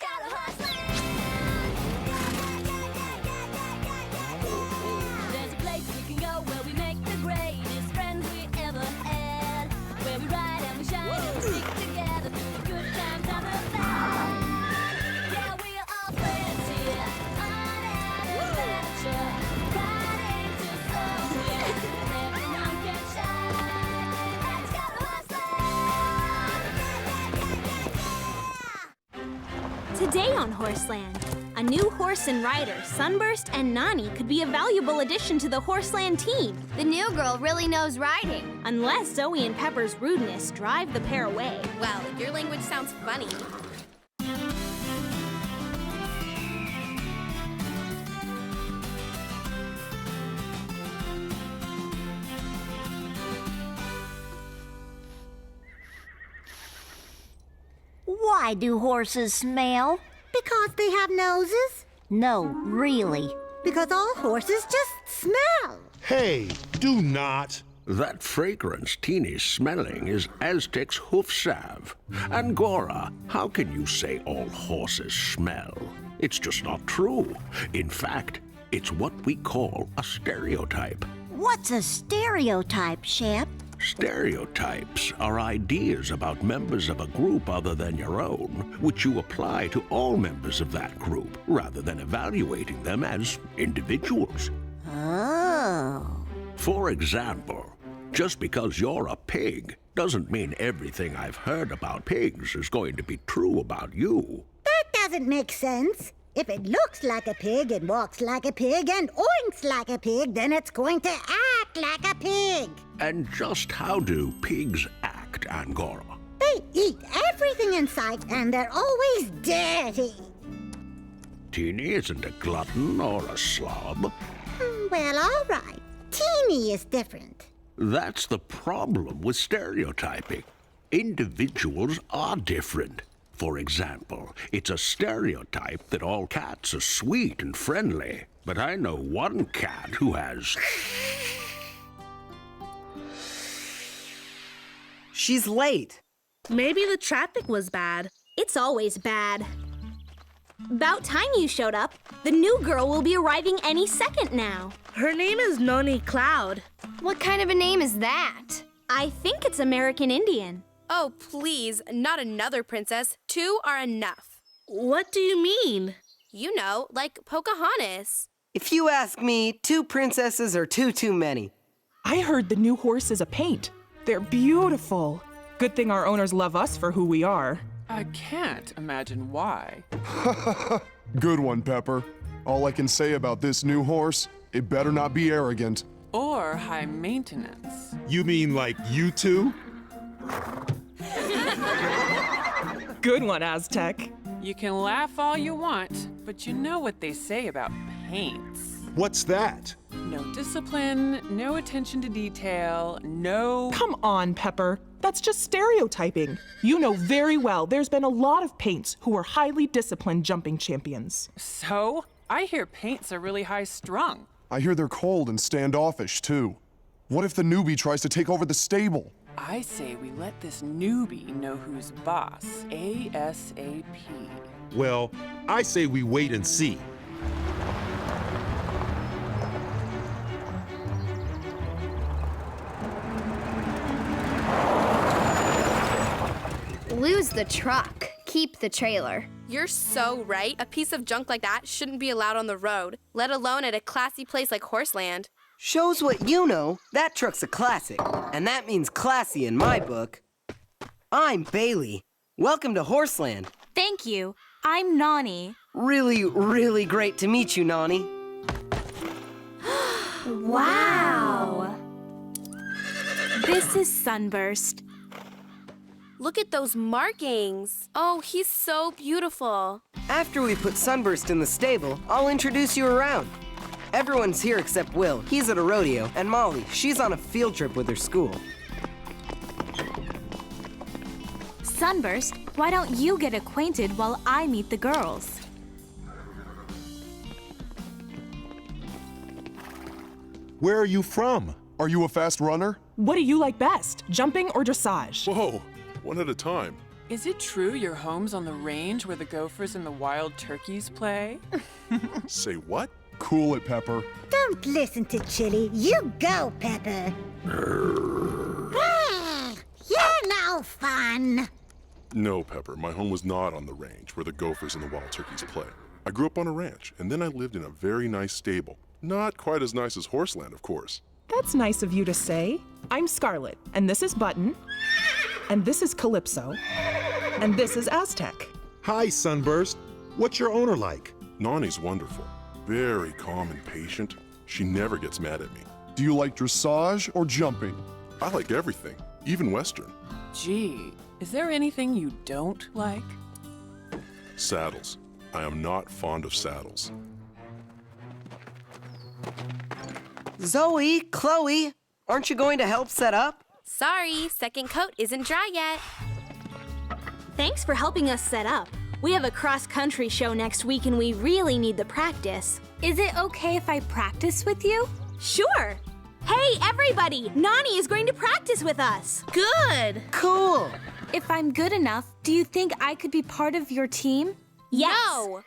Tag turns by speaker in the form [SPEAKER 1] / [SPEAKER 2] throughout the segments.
[SPEAKER 1] Let's go to Horseland! There's a place we can go where we make the greatest friends we ever had. Where we ride and we shine and stick together through the good times and the bad. Yeah, we are all friends here on an adventure. Riding to somewhere and everyone can shine. Let's go to Horseland!
[SPEAKER 2] Today on Horseland, a new horse and rider, Sunburst and Nani, could be a valuable addition to the Horseland team.
[SPEAKER 3] The new girl really knows riding.
[SPEAKER 2] Unless Zoe and Pepper's rudeness drive the pair away.
[SPEAKER 4] Well, your language sounds funny.
[SPEAKER 5] Why do horses smell?
[SPEAKER 6] Because they have noses?
[SPEAKER 5] No, really.
[SPEAKER 6] Because all horses just smell.
[SPEAKER 7] Hey, do not.
[SPEAKER 8] That fragrance Teeny's smelling is Aztec's hoof salve. Angora, how can you say all horses smell? It's just not true. In fact, it's what we call a stereotype.
[SPEAKER 5] What's a stereotype, Shep?
[SPEAKER 8] Stereotypes are ideas about members of a group other than your own, which you apply to all members of that group, rather than evaluating them as individuals.
[SPEAKER 5] Oh.
[SPEAKER 8] For example, just because you're a pig doesn't mean everything I've heard about pigs is going to be true about you.
[SPEAKER 6] That doesn't make sense. If it looks like a pig and walks like a pig and oinks like a pig, then it's going to act like a pig.
[SPEAKER 8] And just how do pigs act, Angora?
[SPEAKER 6] They eat everything in sight and they're always dirty.
[SPEAKER 8] Teeny isn't a glutton or a slob.
[SPEAKER 6] Well, all right. Teeny is different.
[SPEAKER 8] That's the problem with stereotyping. Individuals are different. For example, it's a stereotype that all cats are sweet and friendly. But I know one cat who has...
[SPEAKER 9] She's late.
[SPEAKER 10] Maybe the traffic was bad.
[SPEAKER 2] It's always bad. About time you showed up. The new girl will be arriving any second now.
[SPEAKER 10] Her name is Nani Cloud.
[SPEAKER 3] What kind of a name is that?
[SPEAKER 2] I think it's American Indian.
[SPEAKER 4] Oh, please, not another princess. 2 are enough.
[SPEAKER 10] What do you mean?
[SPEAKER 4] You know, like Pocahontas.
[SPEAKER 9] If you ask me, 2 princesses are too many.
[SPEAKER 11] I heard the new horse is a paint. They're beautiful. Good thing our owners love us for who we are.
[SPEAKER 12] I can't imagine why.
[SPEAKER 13] Good one, Pepper. All I can say about this new horse, it better not be arrogant.
[SPEAKER 12] Or high maintenance.
[SPEAKER 7] You mean like you two?
[SPEAKER 11] Good one, Aztec.
[SPEAKER 12] You can laugh all you want, but you know what they say about paints.
[SPEAKER 7] What's that?
[SPEAKER 12] No discipline, no attention to detail, no...
[SPEAKER 11] Come on, Pepper. That's just stereotyping. You know very well there's been a lot of paints who are highly disciplined jumping champions.
[SPEAKER 12] So? I hear paints are really high-strung.
[SPEAKER 13] I hear they're cold and standoffish, too. What if the newbie tries to take over the stable?
[SPEAKER 12] I say we let this newbie know who's boss, ASAP.
[SPEAKER 7] Well, I say we wait and see.
[SPEAKER 3] Lose the truck. Keep the trailer.
[SPEAKER 4] You're so right. A piece of junk like that shouldn't be allowed on the road, let alone at a classy place like Horseland.
[SPEAKER 9] Shows what you know. That truck's a classic, and that means classy in my book. I'm Bailey. Welcome to Horseland.
[SPEAKER 2] Thank you. I'm Nani.
[SPEAKER 9] Really great to meet you, Nani.
[SPEAKER 2] Wow. This is Sunburst.
[SPEAKER 4] Look at those markings. Oh, he's so beautiful.
[SPEAKER 9] After we put Sunburst in the stable, I'll introduce you around. Everyone's here except Will. He's at a rodeo. And Molly, she's on a field trip with her school.
[SPEAKER 2] Sunburst, why don't you get acquainted while I meet the girls?
[SPEAKER 7] Where are you from?
[SPEAKER 13] Are you a fast runner?
[SPEAKER 11] What do you like best, jumping or dressage?
[SPEAKER 14] Whoa, one at a time.
[SPEAKER 12] Is it true your home's on the range where the gophers and the wild turkeys play?
[SPEAKER 7] Say what?
[SPEAKER 13] Cool it, Pepper.
[SPEAKER 6] Don't listen to Chili. You go, Pepper. You're no fun.
[SPEAKER 7] No, Pepper, my home was not on the range where the gophers and the wild turkeys play. I grew up on a ranch, and then I lived in a very nice stable. Not quite as nice as Horseland, of course.
[SPEAKER 11] That's nice of you to say. I'm Scarlet, and this is Button, and this is Calypso, and this is Aztec.
[SPEAKER 7] Hi, Sunburst. What's your owner like? Nani's wonderful. Very calm and patient. She never gets mad at me.
[SPEAKER 13] Do you like dressage or jumping?
[SPEAKER 7] I like everything, even Western.
[SPEAKER 12] Gee, is there anything you don't like?
[SPEAKER 7] Saddles. I am not fond of saddles.
[SPEAKER 9] Zoe, Chloe, aren't you going to help set up?
[SPEAKER 4] Sorry, second coat isn't dry yet.
[SPEAKER 2] Thanks for helping us set up. We have a cross-country show next week and we really need the practice.
[SPEAKER 1] Is it okay if I practice with you?
[SPEAKER 2] Sure. Hey, everybody! Nani is going to practice with us.
[SPEAKER 10] Good!
[SPEAKER 9] Cool!
[SPEAKER 1] If I'm good enough, do you think I could be part of your team?
[SPEAKER 2] Yes.
[SPEAKER 4] No!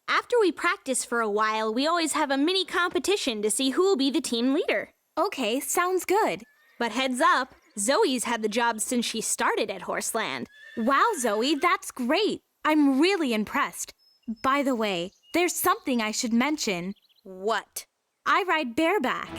[SPEAKER 2] After we practice for a while, we always have a mini competition to see who will be the team leader.
[SPEAKER 1] Okay, sounds good.
[SPEAKER 2] But heads up, Zoe's had the job since she started at Horseland.
[SPEAKER 1] Wow, Zoe, that's great. I'm really impressed. By the way, there's something I should mention.
[SPEAKER 4] What?
[SPEAKER 1] I ride bareback.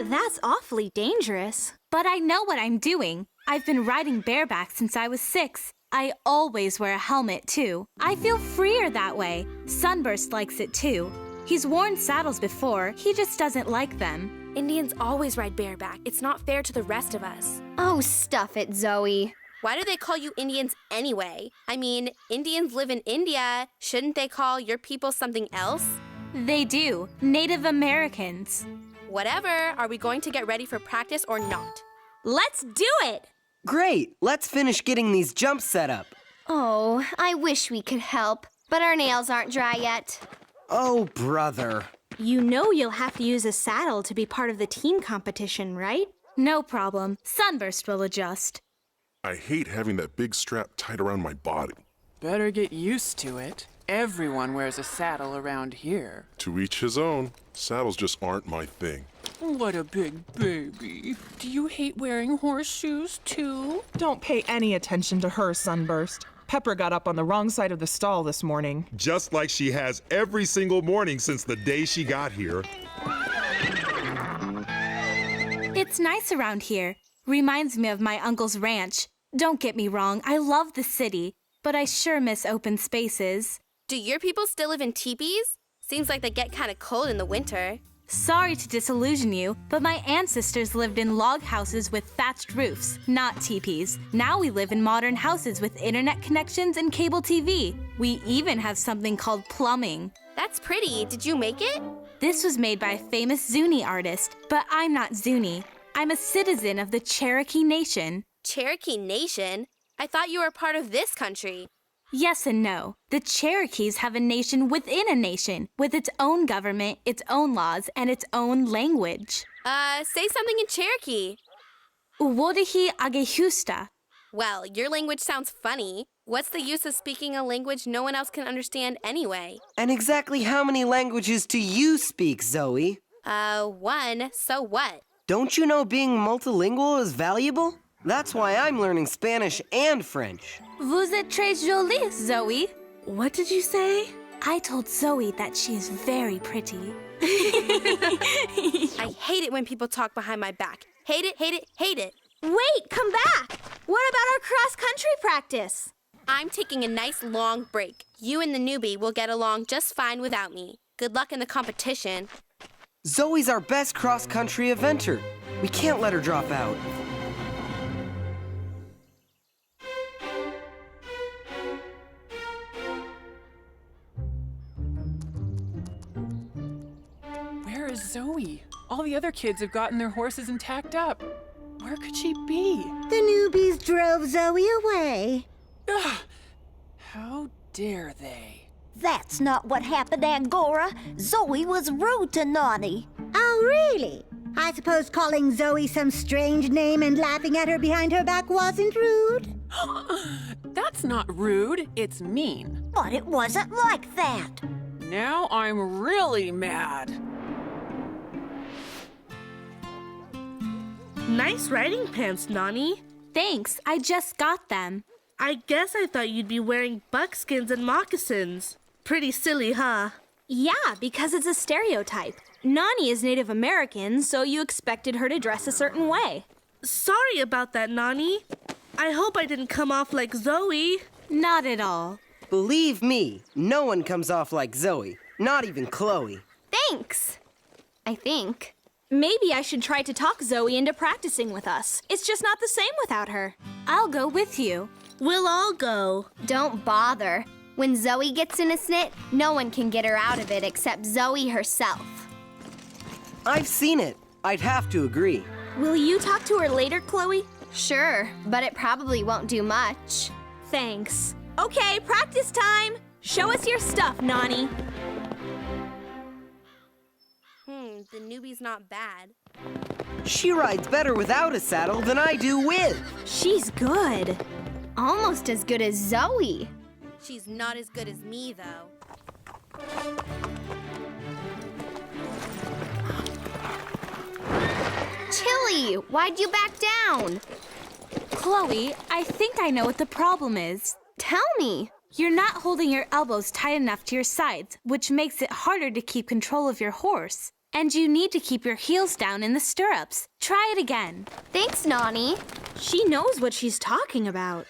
[SPEAKER 2] That's awfully dangerous.
[SPEAKER 1] But I know what I'm doing. I've been riding bareback since I was 6. I always wear a helmet, too. I feel freer that way. Sunburst likes it, too. He's worn saddles before, he just doesn't like them.
[SPEAKER 4] Indians always ride bareback. It's not fair to the rest of us.
[SPEAKER 3] Oh, stuff it, Zoe.
[SPEAKER 4] Why do they call you Indians anyway? I mean, Indians live in India. Shouldn't they call your people something else?
[SPEAKER 1] They do. Native Americans.
[SPEAKER 4] Whatever. Are we going to get ready for practice or not?
[SPEAKER 2] Let's do it!
[SPEAKER 9] Great! Let's finish getting these jumps set up.
[SPEAKER 3] Oh, I wish we could help, but our nails aren't dry yet.
[SPEAKER 9] Oh, brother.
[SPEAKER 2] You know you'll have to use a saddle to be part of the team competition, right?
[SPEAKER 1] No problem. Sunburst will adjust.
[SPEAKER 7] I hate having that big strap tight around my body.
[SPEAKER 12] Better get used to it. Everyone wears a saddle around here.
[SPEAKER 7] To each his own. Saddles just aren't my thing.
[SPEAKER 12] What a big baby. Do you hate wearing horseshoes, too?
[SPEAKER 11] Don't pay any attention to her, Sunburst. Pepper got up on the wrong side of the stall this morning.
[SPEAKER 7] Just like she has every single morning since the day she got here.
[SPEAKER 1] It's nice around here. Reminds me of my uncle's ranch. Don't get me wrong, I love the city, but I sure miss open spaces.
[SPEAKER 4] Do your people still live in teepees? Seems like they get kind of cold in the winter.
[SPEAKER 1] Sorry to disillusion you, but my ancestors lived in log houses with thatched roofs, not teepees. Now we live in modern houses with internet connections and cable TV. We even have something called plumbing.
[SPEAKER 4] That's pretty. Did you make it?
[SPEAKER 1] This was made by a famous Zuni artist, but I'm not Zuni. I'm a citizen of the Cherokee Nation.
[SPEAKER 4] Cherokee Nation? I thought you were part of this country.
[SPEAKER 1] Yes and no. The Cherokees have a nation within a nation, with its own government, its own laws, and its own language.
[SPEAKER 4] Say something in Cherokee.
[SPEAKER 1] Uwodahi agehusta.
[SPEAKER 4] Well, your language sounds funny. What's the use of speaking a language no one else can understand anyway?
[SPEAKER 9] And exactly how many languages do you speak, Zoe?
[SPEAKER 4] 1. So what?
[SPEAKER 9] Don't you know being multilingual is valuable? That's why I'm learning Spanish and French.
[SPEAKER 1] Vous êtes très jolie, Zoe.
[SPEAKER 10] What did you say?
[SPEAKER 1] I told Zoe that she is very pretty.
[SPEAKER 4] I hate it when people talk behind my back. Hate it, hate it, hate it.
[SPEAKER 2] Wait, come back! What about our cross-country practice?
[SPEAKER 4] I'm taking a nice long break. You and the newbie will get along just fine without me. Good luck in the competition.
[SPEAKER 9] Zoe's our best cross-country eventer. We can't let her drop out.
[SPEAKER 12] Where is Zoe? All the other kids have gotten their horses and tacked up. Where could she be?
[SPEAKER 6] The newbies drove Zoe away.
[SPEAKER 12] Ugh! How dare they?
[SPEAKER 5] That's not what happened, Angora. Zoe was rude to Nani.
[SPEAKER 6] Oh, really? I suppose calling Zoe some strange name and laughing at her behind her back wasn't rude?
[SPEAKER 12] That's not rude, it's mean.
[SPEAKER 5] But it wasn't like that.
[SPEAKER 12] Now I'm really mad.
[SPEAKER 10] Nice riding pants, Nani.
[SPEAKER 2] Thanks, I just got them.
[SPEAKER 10] I guess I thought you'd be wearing buckskins and moccasins. Pretty silly, huh?
[SPEAKER 2] Yeah, because it's a stereotype. Nani is Native American, so you expected her to dress a certain way.
[SPEAKER 10] Sorry about that, Nani. I hope I didn't come off like Zoe.
[SPEAKER 2] Not at all.
[SPEAKER 9] Believe me, no one comes off like Zoe. Not even Chloe.
[SPEAKER 3] Thanks. I think.
[SPEAKER 2] Maybe I should try to talk Zoe into practicing with us. It's just not the same without her. I'll go with you.
[SPEAKER 10] We'll all go.
[SPEAKER 3] Don't bother. When Zoe gets in a snit, no one can get her out of it except Zoe herself.
[SPEAKER 9] I've seen it. I'd have to agree.
[SPEAKER 2] Will you talk to her later, Chloe?
[SPEAKER 3] Sure, but it probably won't do much.
[SPEAKER 2] Thanks. Okay, practice time. Show us your stuff, Nani.
[SPEAKER 4] The newbie's not bad.
[SPEAKER 9] She rides better without a saddle than I do with.
[SPEAKER 2] She's good.
[SPEAKER 3] Almost as good as Zoe.
[SPEAKER 4] She's not as good as me, though.
[SPEAKER 3] Chili, why'd you back down?
[SPEAKER 2] Chloe, I think I know what the problem is.
[SPEAKER 3] Tell me.
[SPEAKER 2] You're not holding your elbows tight enough to your sides, which makes it harder to keep control of your horse. And you need to keep your heels down in the stirrups. Try it again.
[SPEAKER 3] Thanks, Nani.
[SPEAKER 2] She knows what she's talking about.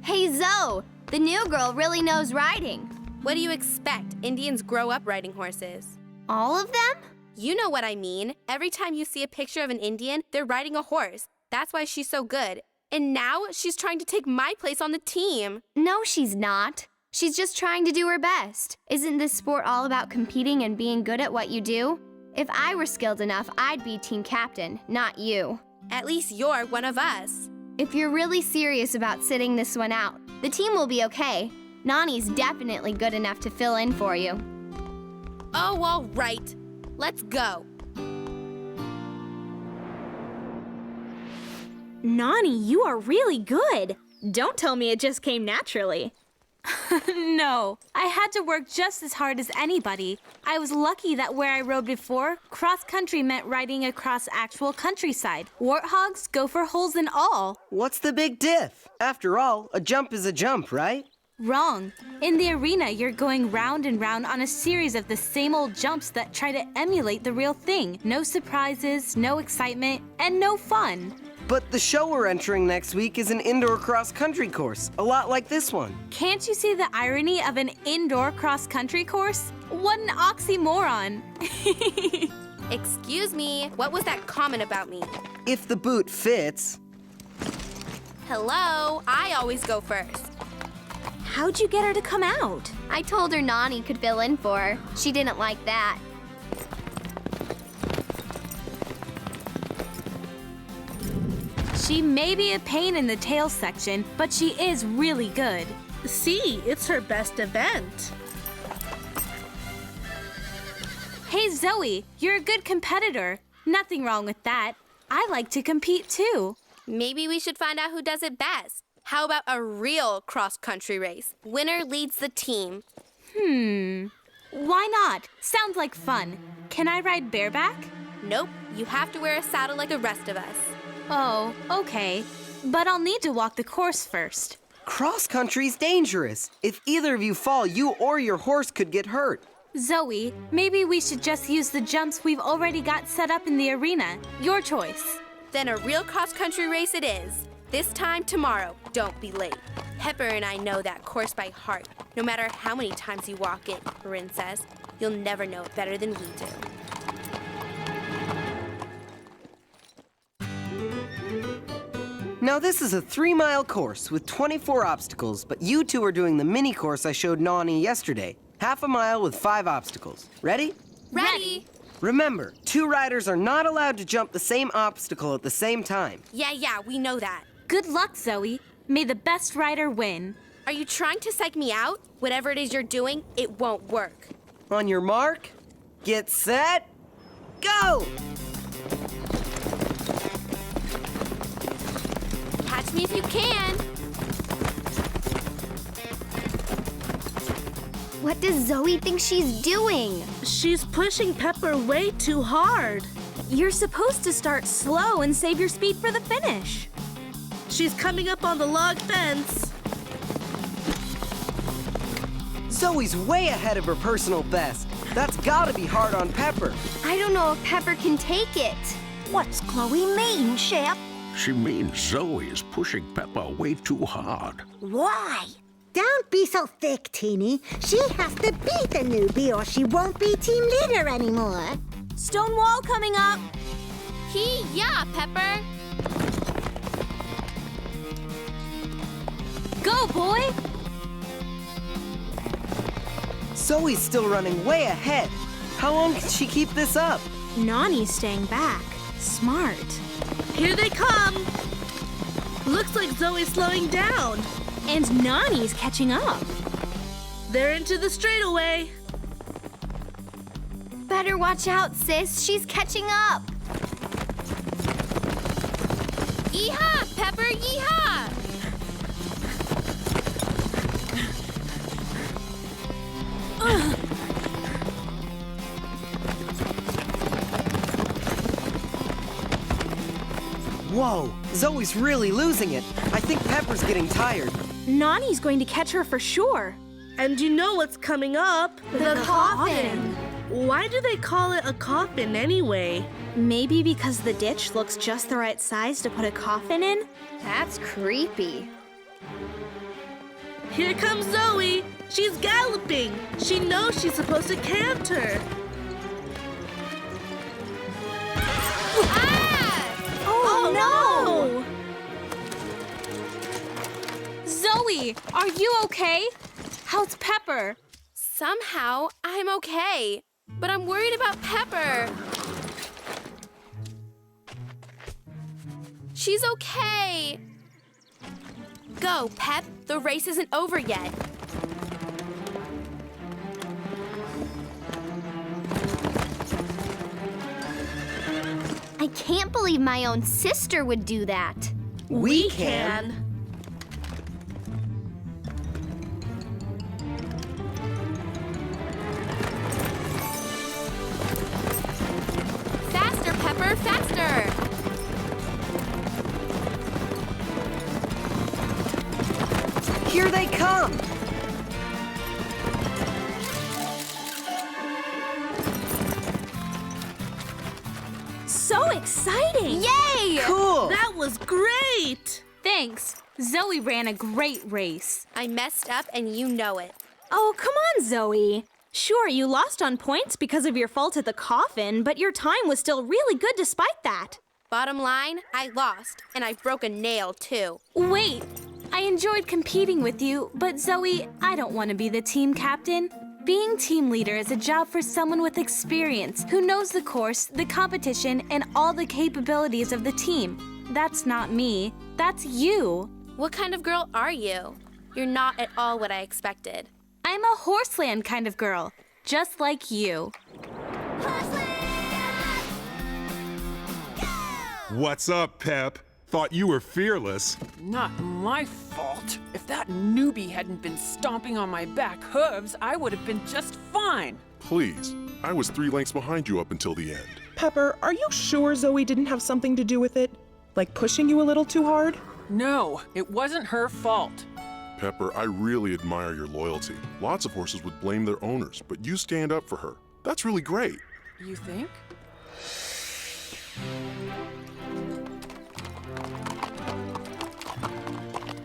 [SPEAKER 3] Hey, Zoe, the new girl really knows riding.
[SPEAKER 4] What do you expect? Indians grow up riding horses.
[SPEAKER 3] All of them?
[SPEAKER 4] You know what I mean. Every time you see a picture of an Indian, they're riding a horse. That's why she's so good. And now she's trying to take my place on the team.
[SPEAKER 3] No, she's not. She's just trying to do her best. Isn't this sport all about competing and being good at what you do? If I were skilled enough, I'd be team captain, not you.
[SPEAKER 4] At least you're one of us.
[SPEAKER 3] If you're really serious about sitting this one out, the team will be okay. Nani's definitely good enough to fill in for you.
[SPEAKER 4] Oh, all right. Let's go.
[SPEAKER 2] Nani, you are really good. Don't tell me it just came naturally. No, I had to work just as hard as anybody. I was lucky that where I rode before, cross-country meant riding across actual countryside. Warthogs, gopher holes, and all.
[SPEAKER 9] What's the big diff? After all, a jump is a jump, right?
[SPEAKER 2] Wrong. In the arena, you're going round and round on a series of the same old jumps that try to emulate the real thing. No surprises, no excitement, and no fun.
[SPEAKER 9] But the show we're entering next week is an indoor cross-country course, a lot like this one.
[SPEAKER 2] Can't you see the irony of an indoor cross-country course? What an oxymoron.
[SPEAKER 4] Excuse me, what was that comment about me?
[SPEAKER 9] If the boot fits.
[SPEAKER 4] Hello, I always go first.
[SPEAKER 2] How'd you get her to come out?
[SPEAKER 3] I told her Nani could fill in for her. She didn't like that.
[SPEAKER 2] She may be a pain in the tail section, but she is really good.
[SPEAKER 10] See, it's her best event.
[SPEAKER 2] Hey, Zoe, you're a good competitor. Nothing wrong with that. I like to compete too.
[SPEAKER 4] Maybe we should find out who does it best. How about a real cross-country race? Winner leads the team.
[SPEAKER 2] Why not? Sounds like fun. Can I ride bareback?
[SPEAKER 4] Nope, you have to wear a saddle like the rest of us.
[SPEAKER 2] Oh, okay. But I'll need to walk the course first.
[SPEAKER 9] Cross-country's dangerous. If either of you fall, you or your horse could get hurt.
[SPEAKER 2] Zoe, maybe we should just use the jumps we've already got set up in the arena. Your choice.
[SPEAKER 4] Then a real cross-country race it is. This time tomorrow. Don't be late. Pepper and I know that course by heart. No matter how many times you walk it, Rin says, you'll never know it better than we do.
[SPEAKER 9] Now this is a 3-mile course with 24 obstacles, but you two are doing the mini course I showed Nani yesterday. Half a mile with 5 obstacles. Ready?
[SPEAKER 4] Ready!
[SPEAKER 9] Remember, 2 riders are not allowed to jump the same obstacle at the same time.
[SPEAKER 4] Yeah, we know that.
[SPEAKER 2] Good luck, Zoe. May the best rider win.
[SPEAKER 4] Are you trying to psych me out? Whatever it is you're doing, it won't work.
[SPEAKER 9] On your mark, get set, go!
[SPEAKER 4] Catch me if you can.
[SPEAKER 3] What does Zoe think she's doing?
[SPEAKER 10] She's pushing Pepper way too hard.
[SPEAKER 2] You're supposed to start slow and save your speed for the finish.
[SPEAKER 10] She's coming up on the log fence.
[SPEAKER 9] Zoe's way ahead of her personal best. That's gotta be hard on Pepper.
[SPEAKER 3] I don't know if Pepper can take it.
[SPEAKER 5] What's Chloe mean, Chef?
[SPEAKER 8] She means Zoe is pushing Pepper way too hard.
[SPEAKER 5] Why?
[SPEAKER 6] Don't be so thick, Teeny. She has to beat the newbie or she won't be team leader anymore.
[SPEAKER 2] Stone wall coming up.
[SPEAKER 4] Yeah, Pepper.
[SPEAKER 2] Go, boy!
[SPEAKER 9] Zoe's still running way ahead. How long can she keep this up?
[SPEAKER 2] Nani's staying back. Smart.
[SPEAKER 10] Here they come. Looks like Zoe's slowing down.
[SPEAKER 2] And Nani's catching up.
[SPEAKER 10] They're into the straightaway.
[SPEAKER 3] Better watch out, sis. She's catching up.
[SPEAKER 4] Yeehaw, Pepper, yeehaw!
[SPEAKER 9] Whoa, Zoe's really losing it. I think Pepper's getting tired.
[SPEAKER 2] Nani's going to catch her for sure.
[SPEAKER 10] And you know what's coming up?
[SPEAKER 2] The coffin.
[SPEAKER 10] Why do they call it a coffin anyway?
[SPEAKER 2] Maybe because the ditch looks just the right size to put a coffin in?
[SPEAKER 3] That's creepy.
[SPEAKER 10] Here comes Zoe. She's galloping. She knows she's supposed to canter.
[SPEAKER 2] Oh, no! Zoe, are you okay? How's Pepper?
[SPEAKER 4] Somehow, I'm okay. But I'm worried about Pepper. She's okay. Go, Pep. The race isn't over yet.
[SPEAKER 3] I can't believe my own sister would do that.
[SPEAKER 9] We can.
[SPEAKER 4] Faster, Pepper, faster!
[SPEAKER 9] Here they come!
[SPEAKER 2] So exciting!
[SPEAKER 3] Yay!
[SPEAKER 9] Cool!
[SPEAKER 10] That was great!
[SPEAKER 2] Thanks. Zoe ran a great race.
[SPEAKER 4] I messed up and you know it.
[SPEAKER 2] Oh, come on, Zoe. Sure, you lost on points because of your fault at the coffin, but your time was still really good despite that.
[SPEAKER 4] Bottom line, I lost, and I broke a nail too.
[SPEAKER 2] Wait, I enjoyed competing with you, but Zoe, I don't want to be the team captain. Being team leader is a job for someone with experience who knows the course, the competition, and all the capabilities of the team. That's not me. That's you.
[SPEAKER 4] What kind of girl are you? You're not at all what I expected.
[SPEAKER 2] I'm a Horseland kind of girl, just like you.
[SPEAKER 14] What's up, Pep? Thought you were fearless.
[SPEAKER 12] Not my fault. If that newbie hadn't been stomping on my back hooves, I would have been just fine.
[SPEAKER 7] Please, I was 3 lengths behind you up until the end.
[SPEAKER 11] Pepper, are you sure Zoe didn't have something to do with it? Like pushing you a little too hard?
[SPEAKER 12] No, it wasn't her fault.
[SPEAKER 7] Pepper, I really admire your loyalty. Lots of horses would blame their owners, but you stand up for her. That's really great.
[SPEAKER 12] You think?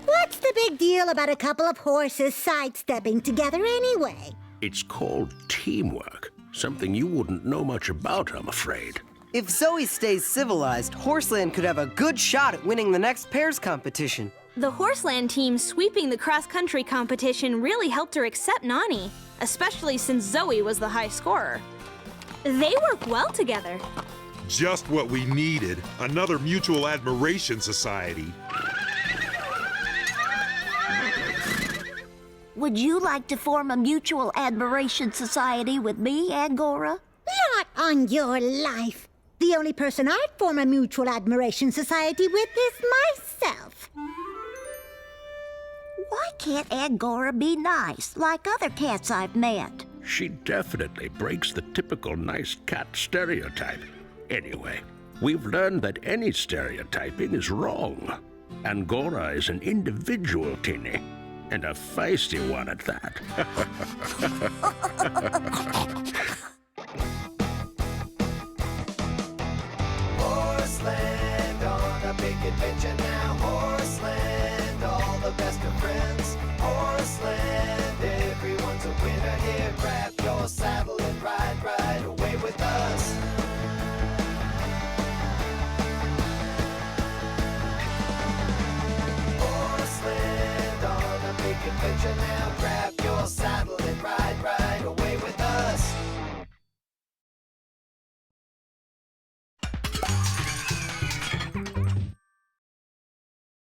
[SPEAKER 6] What's the big deal about a couple of horses sidestepping together anyway?
[SPEAKER 8] It's called teamwork. Something you wouldn't know much about, I'm afraid.
[SPEAKER 9] If Zoe stays civilized, Horseland could have a good shot at winning the next pairs competition.
[SPEAKER 2] The Horseland team sweeping the cross-country competition really helped her accept Nani, especially since Zoe was the high scorer. They work well together.
[SPEAKER 14] Just what we needed. Another mutual admiration society.
[SPEAKER 5] Would you like to form a mutual admiration society with me, Angora?
[SPEAKER 6] Not on your life. The only person I'd form a mutual admiration society with is myself.
[SPEAKER 5] Why can't Angora be nice, like other cats I've met?
[SPEAKER 8] She definitely breaks the typical nice cat stereotype. Anyway, we've learned that any stereotyping is wrong. Angora is an individual, Teeny, and a feisty one at that.